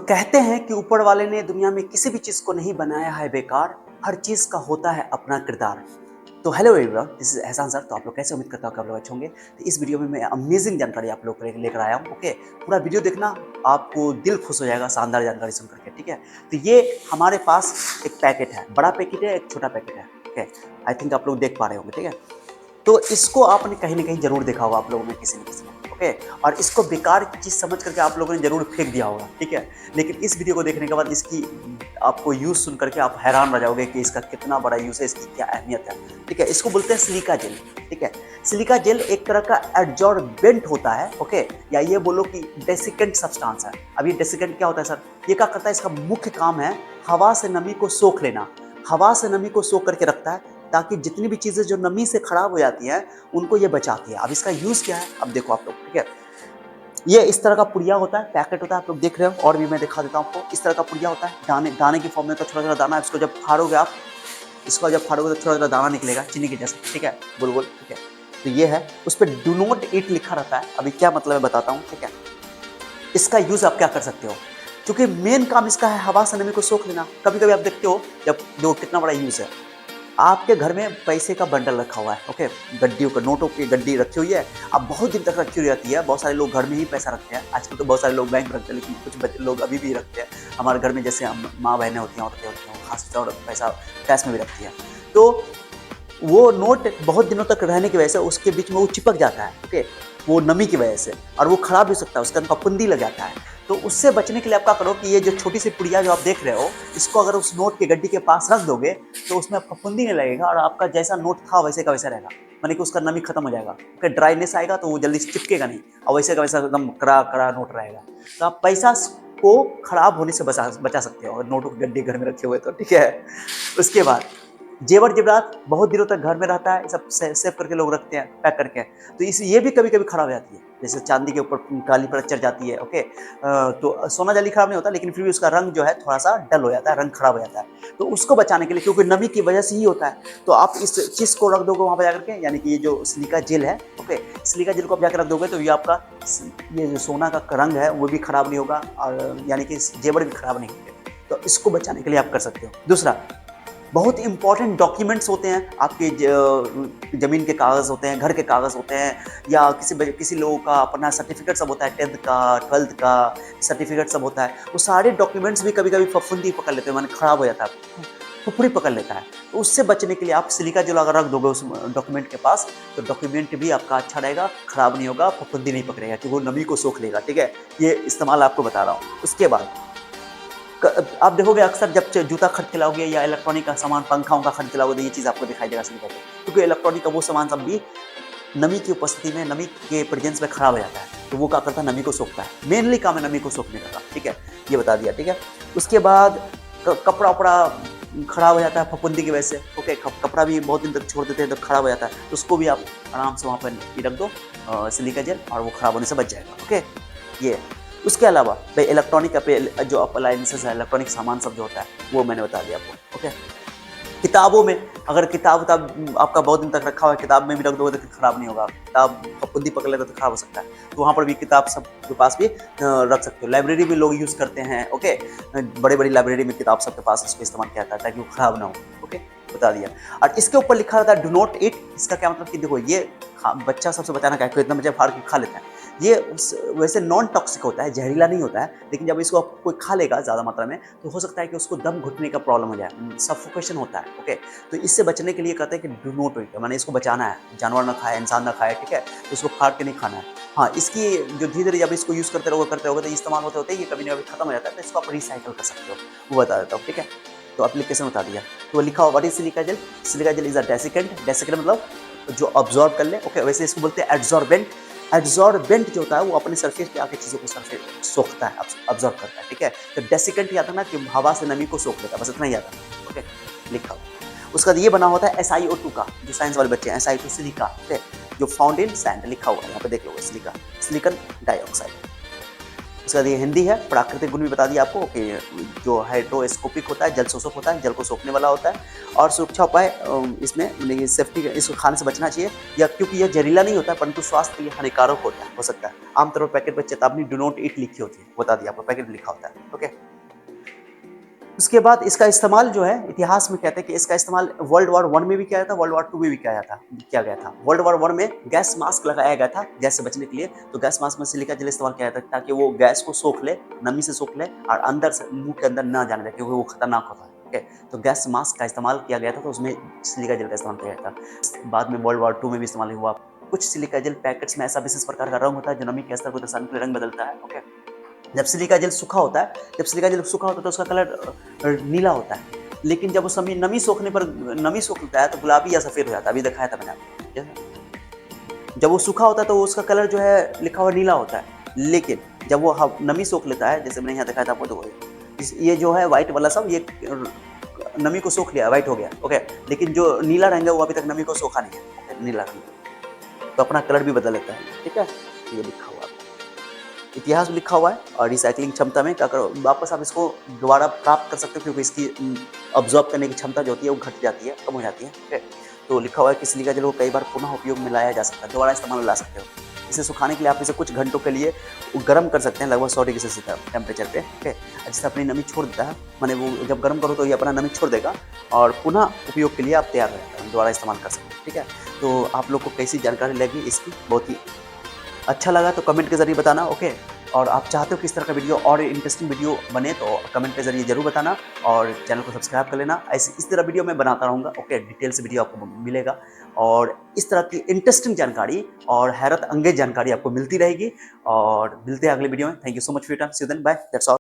कहते हैं कि ऊपर वाले ने दुनिया में किसी भी चीज़ को नहीं बनाया है बेकार, हर चीज़ का होता है अपना किरदार। तो हेलो एवरीवन, दिस इज एहसान सर। तो आप लोग कैसे, उम्मीद करता हूँ कि आप लोग अच्छे होंगे। तो इस वीडियो में मैं अमेजिंग जानकारी आप लोग को लेकर आया हूँ। ओके, पूरा वीडियो देखना, आपको दिल खुश हो जाएगा शानदार जानकारी सुन करके। ठीक है, तो ये हमारे पास एक पैकेट है, बड़ा पैकेट है, एक छोटा पैकेट है। ओके, आई थिंक आप लोग देख पा रहे होंगे। ठीक है, तो इसको आपने कहीं ना कहीं जरूर देखा होगा आप लोगों में किसी न किसी ने। ओके, और इसको बेकार की चीज़ समझ करके आप लोगों ने जरूर फेंक दिया होगा। ठीक है, लेकिन इस वीडियो को देखने के बाद इसकी आपको यूज़ सुन करके आप हैरान रह जाओगे कि इसका कितना बड़ा यूज़ है, इसकी क्या अहमियत है। ठीक है, इसको बोलते हैं सिलिका जेल। ठीक है, सिलिका जेल एक तरह का एडजॉर्बेंट होता है। ओके, या ये बोलो कि डेसिकेंट सब्सटेंस है। अब ये डेसिकेंट क्या होता है सर? ये क्या करता है, इसका मुख्य काम है हवा से नमी को सोख लेना। हवा से नमी को सोख करके रखता है ताकि जितनी भी चीज़ें जो नमी से खराब हो जाती हैं उनको ये बचाती है। अब इसका यूज़ क्या है, अब देखो आप लोग। ठीक है, ये इस तरह का पुड़िया होता है, पैकेट होता है, आप लोग देख रहे हो। और भी मैं दिखा देता हूँ आपको। इस तरह का पुड़िया होता है, दाने दाने की फॉर्म में, तो छोटा छोटा दाना है। इसको जब फाड़ोगे आप, इसको जब फाड़ोगे तो छोटा छोटा दाना निकलेगा चीनी के जैसे। ठीक है, गोल गोल। ठीक है, तो ये है, उस पर डू नॉट ईट लिखा रहता है। अभी क्या मतलब है बताता हूँ। ठीक है, इसका यूज़ आप क्या कर सकते हो, क्योंकि मेन काम इसका है हवा से नमी को सोख लेना। कभी कभी आप देखते हो, जब देखो कितना बड़ा यूज़ है। आपके घर में पैसे का बंडल रखा हुआ है। ओके, गड्डियों का, नोटों की गड्डी रखी हुई है। अब बहुत दिन तक रखी हुई रहती है। बहुत सारे लोग घर में ही पैसा रखते हैं। आजकल तो बहुत सारे लोग बैंक में रखते हैं, लेकिन कुछ लोग अभी भी रखते हैं। हमारे घर में जैसे हम माँ बहनें होती हैं, औरतें होती हैं, खास तौर पर पैसा कैश में भी रखती हैं। तो वो नोट बहुत दिनों तक रहने की वजह से उसके बीच में वो चिपक जाता है। ओके, वो नमी की वजह से, और वो खराब भी हो सकता है, उसके अंदर फफूंदी लग जाता है। तो उससे बचने के लिए आप क्या करो कि ये जो छोटी सी पुड़िया जो आप देख रहे हो, इसको अगर उस नोट की गड्डी के पास रख दोगे तो उसमें फफूंदी नहीं लगेगा, और आपका जैसा नोट था वैसे का वैसा रहेगा। माने कि उसका नमी खत्म हो जाएगा। ओके, ड्राइनेस आएगा तो वो जल्दी चिपकेगा नहीं, और वैसे का वैसा एकदम कड़ा कड़ा नोट रहेगा। तो आप पैसा को खराब होने से बचा सकते हो, और नोटों की गड्डी घर में रखे हुए तो। ठीक है, उसके बाद जेवर जेवरात बहुत दिनों तक घर में रहता है, सब सेव करके लोग रखते हैं, पैक करके। तो इस ये भी कभी कभी खराब हो जाती है, जैसे चांदी के ऊपर काली परत चढ़ जाती है। ओके, तो सोना जल्दी खराब नहीं होता, लेकिन फिर भी उसका रंग जो है थोड़ा सा डल हो जाता है, रंग खराब हो जाता है। तो उसको बचाने के लिए, क्योंकि नमी की वजह से ही होता है, तो आप इस चीज़ को रख दोगे वहाँ पर जाकर के, यानी कि ये जो सिलिका जेल है। ओके, सिलिका जेल को आप जाकर रख दोगे तो ये आपका ये जो सोना का रंग है वो भी खराब नहीं होगा, और यानी कि जेवर भी खराब नहीं होंगे। तो इसको बचाने के लिए आप कर सकते हो। दूसरा, बहुत इंपॉर्टेंट डॉक्यूमेंट्स होते हैं आपके, ज़मीन के कागज़ होते हैं, घर के कागज़ होते हैं, या किसी लोगों का अपना सर्टिफिकेट सब होता है, 10th का 12th का सर्टिफिकेट सब होता है। वो सारे डॉक्यूमेंट्स भी कभी कभी फफूंदी पकड़ लेते हैं, माने खराब हो जाता है, फुफड़ी पकड़ लेता है। तो उससे बचने के लिए आप सिलिका जेल अगर रख दोगे उस डॉक्यूमेंट के पास, तो डॉक्यूमेंट भी आपका अच्छा रहेगा, खराब नहीं होगा, फफूंदी नहीं पकड़ेगा, क्योंकि वो नमी को सोख लेगा। ठीक है, ये इस्तेमाल आपको बता रहा हूँ। उसके बाद आप देखोगे अक्सर जब जूता खरीद के लाओगे या इलेक्ट्रॉनिक का सामान, पंखा उनका खरीद के लाओगे, तो ये चीज़ आपको दिखाई देगा सिलिका जेल, क्योंकि इलेक्ट्रॉनिक का वो सामान सब भी नमी की उपस्थिति में, नमी के प्रेजेंस में खराब हो जाता है। तो वो क्या करता है, नमी को सोखता है। मेनली काम है नमी को सोखने का। ठीक है, ये बता दिया। ठीक है, उसके बाद कपड़ा उपड़ा खराब हो जाता है फफूंदी की वजह से। ओके, कपड़ा भी बहुत दिन तक छोड़ देते हैं तो खराब हो जाता है, तो उसको भी आप आराम से वहाँ पर रख दो सिलिका जेल, और वो खराब होने से बच जाएगा। ओके, ये उसके अलावा भाई इलेक्ट्रॉनिक जो अप्लायंसेस है, इलेक्ट्रॉनिक सामान सब जो होता है, वो मैंने बता दिया आपको। ओके, किताबों में, अगर किताब आपका बहुत दिन तक रखा हुआ है, किताब में भी रख दोगे तो खराब नहीं होगा। किताब फफूंदी पकड़ लेता तो खराब हो सकता है, तो वहाँ पर भी किताब सबके पास भी रख सकते हो। लाइब्रेरी में लोग यूज़ करते हैं। ओके, बड़ी बड़ी लाइब्रेरी में किताब सबके पास इसको इस्तेमाल किया जाता है ताकि वो खराब ना हो। ओके, बता दिया। और इसके ऊपर लिखा रहता है डू नॉट ईट। इसका क्या मतलब कि देखो, ये बच्चा सबसे बचाना क्या है, इतना बच्चा फाड़ के खा लेता है। ये वैसे नॉन टॉक्सिक होता है, जहरीला नहीं होता है, लेकिन जब इसको कोई खा लेगा ज़्यादा मात्रा में तो हो सकता है कि उसको दम घुटने का प्रॉब्लम हो जाए, सफोकेशन होता है। ओके, तो इससे बचने के लिए कहते हैं कि डू नॉट ईट, माने इसको बचाना है, जानवर ना खाए, इंसान ना खाए। ठीक है, तो इसको फाड़ के नहीं खाना है। हाँ, इसकी जो धीरे धीरे जब इसको यूज़ करते रहोगे तो इस्तेमाल होते होते ये कभी ना कभी खत्म हो जाता है, तो इसको आप रिसाइकिल कर सकते हो, वो बता देता हूँ। ठीक है, तो एप्लीकेशन बता दिया। तो लिखा हुआ what is silica gel. Silica gel is a desiccant. Desiccant मतलब जो ऑब्जॉर्ब कर ले। ओके, वैसे इसको बोलते हैं एड्सॉर्बेंट। एड्सॉर्बेंट जो होता है वो अपने सरफेस पे आके चीज़ों को सरफेस सोखता है, अब्जॉर्ब करता है। ठीक है, तो डेसिकेंट याद रखना कि हवा से नमी को सोख लेता है, बस इतना ही याद रखना। ओके, लिखा हुआ। उसका ये बना होता है SiO2 का, जो साइंस वाले बच्चे हैं, SiO2 सिलिका। ठीक है, जो फाउंड इन सैंड लिखा हुआ है यहाँ पे देख लो, सिलिका, सिलिकन डाइऑक्साइड। उसका ये हिंदी है। प्राकृतिक गुण भी बता दिया आपको कि जो हाइड्रोस्कोपिक होता है, जल शोषक होता है, जल को सोखने वाला होता है। और सुरक्षा उपाय इसमें मतलब सेफ्टी, इसको खाने से बचना चाहिए, या क्योंकि यह जहरीला नहीं होता है परंतु स्वास्थ्य के लिए हानिकारक होता है, हो सकता है। आमतौर पर पैकेट पर चेतावनी डू नॉट ईट लिखी होती है, बता दिया आपको, पैकेट लिखा होता है। ओके। उसके बाद इसका इस्तेमाल जो है इतिहास में कहते हैं कि इसका इस्तेमाल वर्ल्ड वॉर 1 में भी किया गया था, वर्ल्ड वॉर 2 में भी किया गया था। वर्ल्ड वॉर 1 में गैस मास्क लगाया गया था गैस से बचने के लिए, तो गैस मास्क में सिलिका जेल इस्तेमाल किया जाता है ताकि वो गैस को सोख ले, नमी से सोख ले और अंदर से मुंह के अंदर ना जाने दे, क्योंकि वो खतरनाक होता है। ठीक है, तो गैस मास्क का इस्तेमाल किया गया था, तो उसमें सिलिका जेल का इस्तेमाल किया गया था। बाद में वर्ल्ड वॉर 2 में भी इस्तेमाल हुआ। कुछ सिलिका जेल पैकेट्स में ऐसा विशेष प्रकार का रंग होता है जो नमी के स्तर को दर्शाने के लिए रंग बदलता है। ओके, जब सिलिका जेल सूखा होता है, तो उसका कलर नीला होता है, लेकिन जब उस नमी सोखने पर नमी सोख लेता है तो गुलाबी या सफेद हो जाता है। अभी दिखाया था मैंने आपको, ठीक है? जब वो सूखा होता है तो उसका कलर जो है लिखा हुआ नीला होता है, लेकिन जब वो नमी सोख लेता है, जैसे मैंने यहाँ दिखाया था आपको, तो ये जो है व्हाइट वाला सब ये नमी को सोख लिया, व्हाइट हो गया। ओके, लेकिन जो नीला रंग है वो अभी तक नमी को सोखा नहीं है, नीला रंग, तो अपना कलर भी बदल लेता है। ठीक है, ये लिखा हुआ है, इतिहास में लिखा हुआ है। और रिसाइकलिंग क्षमता में क्या करो, वापस आप इसको दोबारा प्राप्त कर सकते हो, क्योंकि इसकी ऑब्जॉर्ब करने की क्षमता जो होती है वो घट जाती है, कम हो जाती है। ठीक है, तो लिखा हुआ है कि सिलिका जेल को कई बार पुनः उपयोग में लाया जा सकता है, दोबारा इस्तेमाल में ला सकते हो। इसे सुखाने के लिए आप इसे कुछ घंटों के लिए गर्म कर सकते हैं, लगभग 100 डिग्री सेल्सियस टेम्परेचर पे। ठीक है, जिससे अपनी नमी छोड़ देता है, माने वो जब गर्म करो तो ये अपना नमी छोड़ देगा और पुनः उपयोग के लिए आप तैयार रहते हैं, दोबारा इस्तेमाल कर सकते हैं। ठीक है, तो आप लोग को कैसी जानकारी लगी इसकी, बहुत ही अच्छा लगा तो कमेंट के जरिए बताना। ओके, और आप चाहते हो कि इस तरह का वीडियो और इंटरेस्टिंग वीडियो बने तो कमेंट के जरिए जरूर बताना, और चैनल को सब्सक्राइब कर लेना। ऐसे इस तरह वीडियो मैं बनाता रहूँगा। ओके, डिटेल से वीडियो आपको मिलेगा और इस तरह की इंटरेस्टिंग जानकारी और हैरत अंगेज जानकारी आपको मिलती रहेगी। और मिलते हैं अगले वीडियो में। Thank you so much for your time. See you then, bye, that's all.